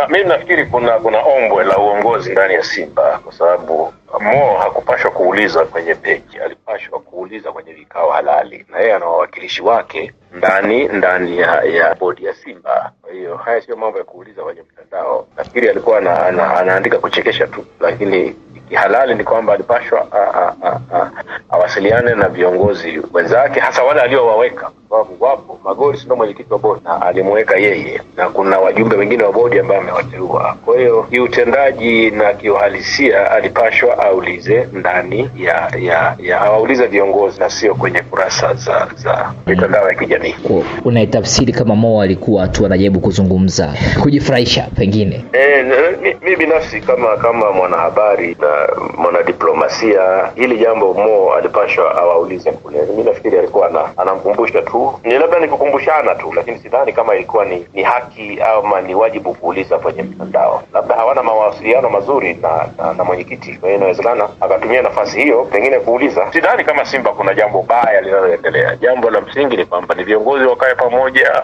Mimi nafikiri kuna ombwe la uongozi ndani ya Simba, kwa sababu Mo hakupashwa kuuliza kwenye peji, alipashwa kuuliza kwenye vikao halali, na yeye ana wawakilishi wake ndani ya bodi ya Simba. Kwa hiyo haya sio mambo ya kuuliza kwenye mtandao. Nafikiri alikuwa anaandika kuchekesha tu, lakini halali ni kwamba alipashwa awasiliane na viongozi wenzake, hasa wale aliowaweka, sababu wapo Magori sio mwenyekiti wa bodi na alimweka yeye, na kuna wajumbe wengine wa bodi ambao amewateua. Kwa hiyo kiutendaji na kiuhalisia alipashwa aulize ndani ya awaulize viongozi na sio kwenye kurasa za mitandao ya kijamii. Unaitafsiri kama Mo alikuwa tu anajaribu kuzungumza kujifurahisha pengine? Mimi binafsi kama mwanahabari na mwanadiplomasia, hili jambo Mo alipashwa awaulize kule. Mimi nafikiri alikuwa anamkumbusha tu, ni labda ni kukumbushana tu, lakini sidhani kama ilikuwa ni haki au ni wajibu kuuliza kwenye mtandao. Labda hawana mawasiliano mazuri na mwenyekiti, kwa hiyo inawezekana akatumia nafasi hiyo pengine kuuliza. Sidhani kama Simba kuna jambo baya linaloendelea. Jambo la msingi ni kwamba ni viongozi wakae pamoja,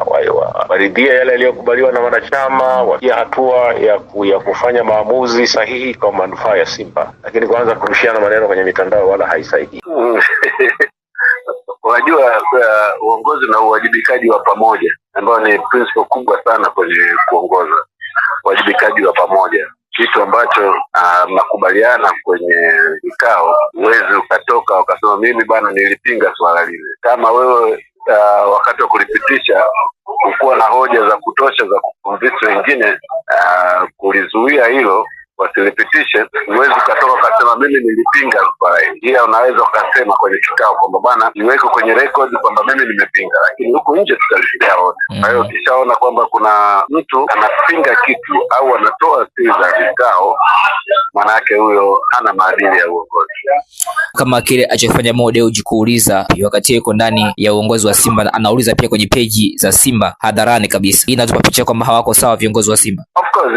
waridhie yale yaliyokubaliwa na wanachama, wakia hatua ya kufanya maamuzi sahihi kwa manufaa ya Simba. Lakini kwanza kurushiana maneno kwenye mitandao wala haisaidii. Unajua, uongozi na uwajibikaji wa pamoja ambao ni principle kubwa sana kwenye kuongoza, uwajibikaji wa pamoja, kitu ambacho makubaliana kwenye vikao. Uwezi ukatoka ukasema mimi bwana nilipinga swala lile. Kama wewe wakati wa kulipitisha ukuwa na hoja za kutosha za kuconvince wengine kulizuia hilo wasilipitishe, uwezi ukatoka ukasema mimi nilipinga swala hili. Ila unaweza ukasema kwenye kikao kwamba bwana niweke kwenye record kwamba mimi nimepinga, lakini huko nje tutalifikia wote. Kwa hiyo ukishaona kwamba kuna mtu anapinga kitu au anatoa siri za vikao, maana yake huyo hana maadili ya uongozi. Kama kile alichofanya Mo Dewji kuuliza wakati yuko ndani ya uongozi wa Simba, anauliza pia kwenye peji za Simba hadharani kabisa. Hii inatupa picha kwamba hawako sawa viongozi wa Simba. Of course,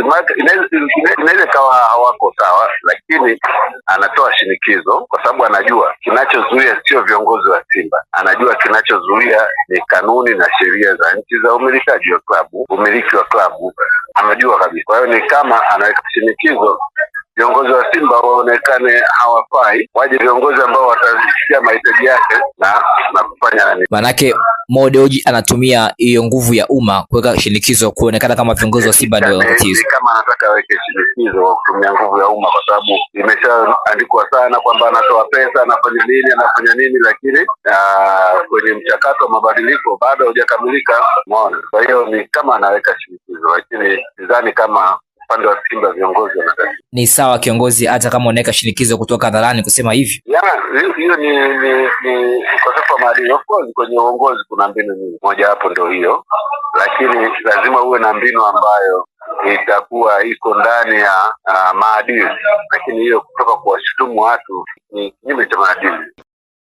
inaweza kawa hawako sawa, lakini anatoa shinikizo kwa sababu anajua kinachozuia sio viongozi wa Simba. Anajua kinachozuia ni kanuni na sheria za nchi za umiliki wa klabu. Anajua kabisa. Kwa hiyo ni kama anaweka shinikizo viongozi wa Simba waonekane hawafai, waje viongozi ambao watasikia mahitaji yake na kufanya nini. Manake Mo Dewji anatumia hiyo nguvu ya umma kuweka shinikizo kuonekana kama viongozi wa Simba ndio tatizo. Kama anataka aweke shinikizo kwa kutumia nguvu ya umma, kwa sababu imeshaandikwa sana kwamba anatoa pesa, anafanya nini, lakini kwenye mchakato wa mabadiliko bado hujakamilika, umeona. Kwa hiyo ni kama anaweka shinikizo, lakini sidhani kama upande wa Simba viongozi wanataka. Ni sawa kiongozi hata kama unaweka shinikizo kutoka hadharani kusema hivi? Hiyo ni ukosefu wa maadili. Of course kwenye uongozi kuna mbinu nyingi, moja hapo ndio hiyo, lakini lazima uwe na mbinu ambayo itakuwa iko ndani ya maadili, lakini hiyo kutoka kuwashutumu watu ni kinyume cha maadili.